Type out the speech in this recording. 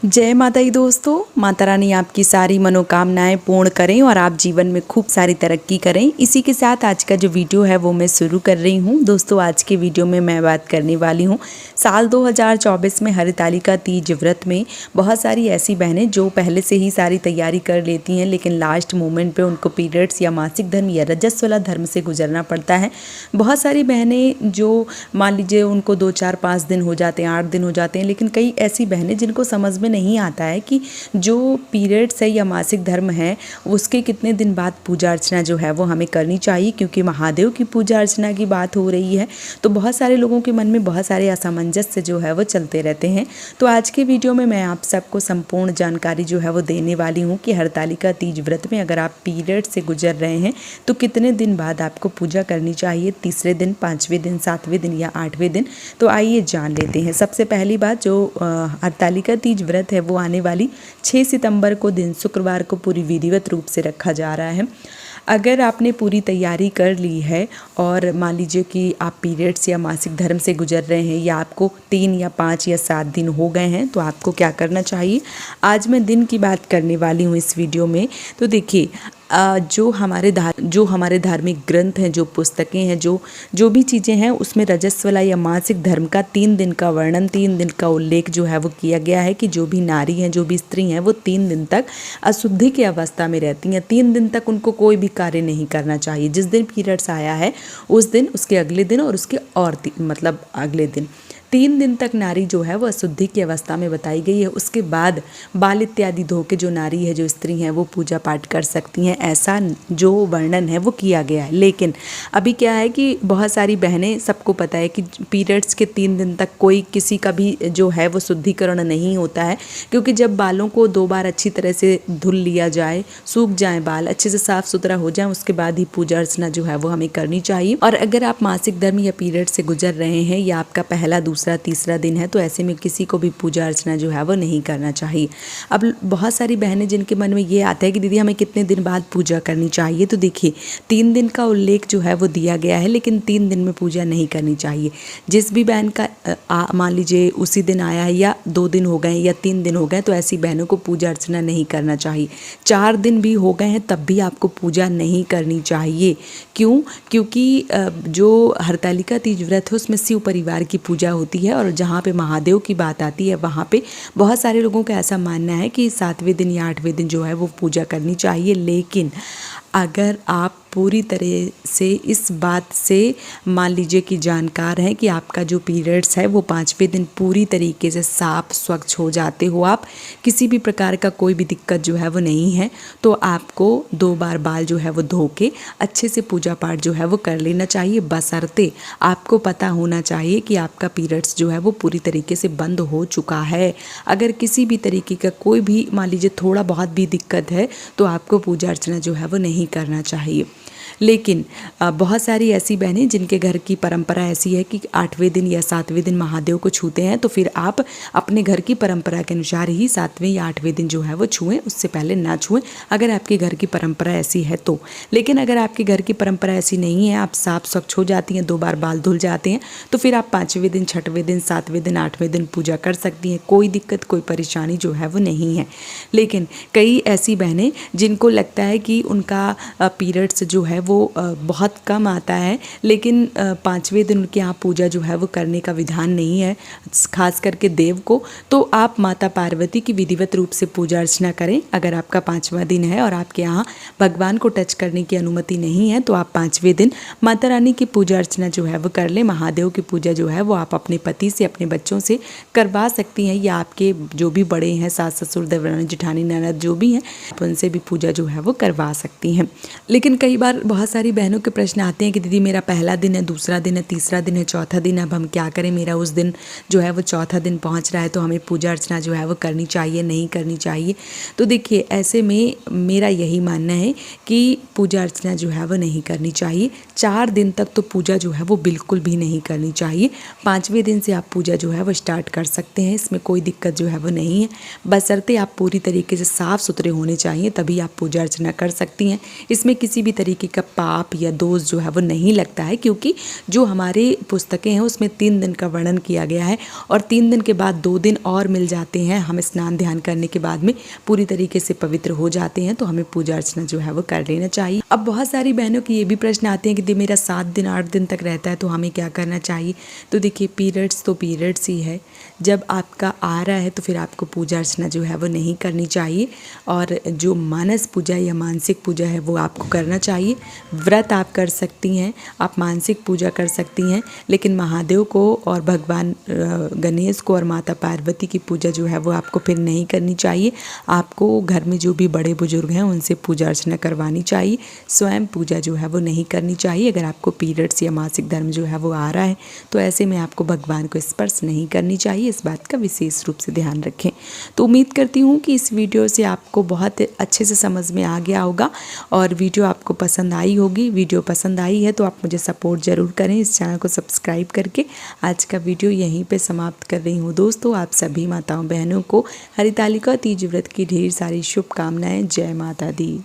जय माता दी दोस्तों। माता रानी आपकी सारी मनोकामनाएं पूर्ण करें और आप जीवन में खूब सारी तरक्की करें। इसी के साथ आज का जो वीडियो है वो मैं शुरू कर रही हूं। दोस्तों आज के वीडियो में मैं बात करने वाली हूं साल 2024 में हरितालिका तीज व्रत में बहुत सारी ऐसी बहनें जो पहले से ही सारी तैयारी कर लेती हैं, लेकिन लास्ट मोमेंट पे उनको पीरियड्स या मासिक धर्म या रजस्वला धर्म से गुजरना पड़ता है। बहुत सारी बहनें जो मान लीजिए उनको 2, 4, 5 दिन हो जाते हैं, 8 दिन हो जाते हैं, लेकिन कई ऐसी बहनें जिनको समझ में नहीं आता है कि जो पीरियड्स है या मासिक धर्म है उसके कितने दिन बाद पूजा अर्चना जो है वो हमें करनी चाहिए, क्योंकि महादेव की पूजा अर्चना की बात हो रही है। तो बहुत सारे लोगों के मन में बहुत सारे असमंजस जो है वो चलते रहते हैं। तो आज के वीडियो में मैं आप सबको संपूर्ण जानकारी जो है वो देने वाली हूँ कि हरतालिका तीज व्रत में अगर आप पीरियड से गुजर रहे हैं तो कितने दिन बाद आपको पूजा करनी चाहिए, तीसरे दिन, 5वें दिन, 7वें दिन या 8वें दिन। तो आइए जान लेते हैं। सबसे पहली बात, जो हरतालिका तीज व्रत है वो आने वाली 6 सितंबर को दिन शुक्रवार को पूरी विधिवत रूप से रखा जा रहा है। अगर आपने पूरी तैयारी कर ली है और मान लीजिए कि आप पीरियड्स या मासिक धर्म से गुजर रहे हैं या आपको 3 या 5 या 7 दिन हो गए हैं, तो आपको क्या करना चाहिए। आज मैं दिन की बात करने वाली हूँ इस वीडियो में। तो देखिए, जो हमारे धार्मिक ग्रंथ हैं, जो पुस्तकें हैं, जो भी चीज़ें हैं, उसमें रजस्वला या मासिक धर्म का 3 दिन का वर्णन, 3 दिन का उल्लेख जो है वो किया गया है कि जो भी नारी हैं, जो भी स्त्री हैं, वो 3 दिन तक अशुद्धि की अवस्था में रहती हैं। 3 दिन तक उनको कोई भी कार्य नहीं करना चाहिए। जिस दिन पीरियड्स आया है उस दिन, उसके अगले दिन और उसके और मतलब अगले दिन 3 दिन तक नारी जो है वो अशुद्धि की अवस्था में बताई गई है। उसके बाद बाल इत्यादि धो के जो नारी है, जो स्त्री हैं, वो पूजा पाठ कर सकती हैं, ऐसा जो वर्णन है वो किया गया है। लेकिन अभी क्या है कि बहुत सारी बहनें, सबको पता है कि पीरियड्स के 3 दिन तक कोई किसी का भी जो है वो शुद्धिकरण नहीं होता है, क्योंकि जब बालों को 2 बार अच्छी तरह से धुल लिया जाए, सूख जाए बाल, अच्छे से साफ सुथरा हो जाए, उसके बाद ही पूजा अर्चना जो है वो हमें करनी चाहिए। और अगर आप मासिक धर्म या पीरियड से गुजर रहे हैं या आपका पहला, दूसरा, तीसरा दिन है, तो ऐसे में किसी को भी पूजा अर्चना जो है वो नहीं करना चाहिए। अब बहुत सारी बहनें जिनके मन में ये आता है कि दीदी हमें कितने दिन बाद पूजा करनी चाहिए, तो देखिए 3 दिन का उल्लेख जो है वो दिया गया है, लेकिन 3 दिन में पूजा नहीं करनी चाहिए। जिस भी बहन का मान लीजिए उसी दिन आया है या 2 दिन हो गए या 3 दिन हो गए, तो ऐसी बहनों को पूजा अर्चना नहीं करना चाहिए। 4 दिन भी हो गए हैं तब भी आपको पूजा नहीं करनी चाहिए। क्यों? क्योंकि जो हरतालिका तीज व्रत है उसमें शिव परिवार की पूजा होती है, और जहाँ पे महादेव की बात आती है वहाँ पे बहुत सारे लोगों का ऐसा मानना है कि 7वें दिन या 8वें दिन जो है वो पूजा करनी चाहिए। लेकिन अगर आप पूरी तरह से इस बात से मान लीजिए कि जानकार हैं कि आपका जो पीरियड्स है वो 5वें दिन पूरी तरीके से साफ स्वच्छ हो जाते हो, आप किसी भी प्रकार का कोई भी दिक्कत जो है वो नहीं है, तो आपको 2 बार बाल जो है वो धो के अच्छे से पूजा पाठ जो है वो कर लेना चाहिए। बशर्ते आपको पता होना चाहिए कि आपका पीरियड्स जो है वो पूरी तरीके से बंद हो चुका है। अगर किसी भी तरीके का कोई भी मान लीजिए थोड़ा बहुत भी दिक्कत है तो आपको पूजा अर्चना जो है वो नहीं करना चाहिए। लेकिन बहुत सारी ऐसी बहनें जिनके घर की परंपरा ऐसी है कि 8वें दिन या 7वें दिन महादेव को छूते हैं, तो फिर आप अपने घर की परंपरा के अनुसार ही 7वें या 8वें दिन जो है वो छुएं, उससे पहले ना छुएं, अगर आपके घर की परंपरा ऐसी है तो। लेकिन अगर आपके घर की परंपरा ऐसी नहीं है, आप साफ स्वच्छ हो जाती हैं, 2 बार बाल धुल जाते हैं, तो फिर आप 5वें दिन, 6वें दिन, 7वें दिन, 8वें दिन पूजा कर सकती हैं। कोई दिक्कत, कोई परेशानी जो है वो नहीं है। लेकिन कई ऐसी बहनें जिनको लगता है कि उनका पीरियड्स जो है वो बहुत कम आता है, लेकिन 5वें दिन उनके यहाँ पूजा जो है वो करने का विधान नहीं है, खास करके देव को, तो आप माता पार्वती की विधिवत रूप से पूजा अर्चना करें। अगर आपका 5वां दिन है और आपके यहाँ भगवान को टच करने की अनुमति नहीं है, तो आप 5वें दिन माता रानी की पूजा अर्चना जो है वो कर लें। महादेव की पूजा जो है वो आप अपने पति से, अपने बच्चों से करवा सकती हैं, या आपके जो भी बड़े हैं, सास ससुर, देवरानी जेठानी ननद जो भी हैं, उनसे भी पूजा जो है वो करवा सकती हैं। लेकिन कई बार बहुत सारी बहनों के प्रश्न आते हैं कि दीदी मेरा पहला दिन है, दूसरा दिन है, तीसरा दिन है, चौथा दिन है, अब हम क्या करें। मेरा उस दिन जो है वो चौथा दिन पहुंच रहा है, तो हमें पूजा अर्चना जो है वो करनी चाहिए, नहीं करनी चाहिए। तो देखिए, ऐसे में मेरा यही मानना है कि पूजा अर्चना जो है वो नहीं करनी चाहिए। 4 दिन तक तो पूजा जो है वो बिल्कुल भी नहीं करनी चाहिए। 5वें दिन से आप पूजा जो है वो स्टार्ट कर सकते हैं, इसमें कोई दिक्कत जो है वो नहीं है। बशर्ते आप पूरी तरीके से साफ़ सुथरे होने चाहिए, तभी आप पूजा अर्चना कर सकती हैं। इसमें किसी भी तरीके का पाप या दोष जो है वो नहीं लगता है, क्योंकि जो हमारे पुस्तकें हैं उसमें 3 दिन का वर्णन किया गया है और 3 दिन के बाद 2 दिन और मिल जाते हैं। हम स्नान ध्यान करने के बाद में पूरी तरीके से पवित्र हो जाते हैं, तो हमें पूजा अर्चना जो है वो कर लेना चाहिए। अब बहुत सारी बहनों के ये भी प्रश्न आते हैं कि मेरा 7 दिन 8 दिन तक रहता है तो हमें क्या करना चाहिए। तो देखिए, पीरियड्स तो पीरियड्स ही है। जब आपका आ रहा है तो फिर आपको पूजा अर्चना जो है वो नहीं करनी चाहिए, और जो मानस पूजा या मानसिक पूजा है वो आपको करना चाहिए। व्रत आप कर सकती हैं, आप मानसिक पूजा कर सकती हैं, लेकिन महादेव को और भगवान गणेश को और माता पार्वती की पूजा जो है वो आपको फिर नहीं करनी चाहिए। आपको घर में जो भी बड़े बुजुर्ग हैं उनसे पूजा अर्चना करवानी चाहिए। स्वयं पूजा जो है वो नहीं करनी चाहिए। अगर आपको पीरियड्स या मासिक धर्म जो है वो आ रहा है तो ऐसे में आपको भगवान को स्पर्श नहीं करनी चाहिए। इस बात का विशेष रूप से ध्यान रखें। तो उम्मीद करती हूँ कि इस वीडियो से आपको बहुत अच्छे से समझ में आ गया होगा और वीडियो आपको पसंद आई होगी। वीडियो पसंद आई है तो आप मुझे सपोर्ट ज़रूर करें, इस चैनल को सब्सक्राइब करके। आज का वीडियो यहीं पे समाप्त कर रही हूँ दोस्तों। आप सभी माताओं बहनों को हरितालिका तीज व्रत की ढेर सारी शुभकामनाएं। जय माता दी।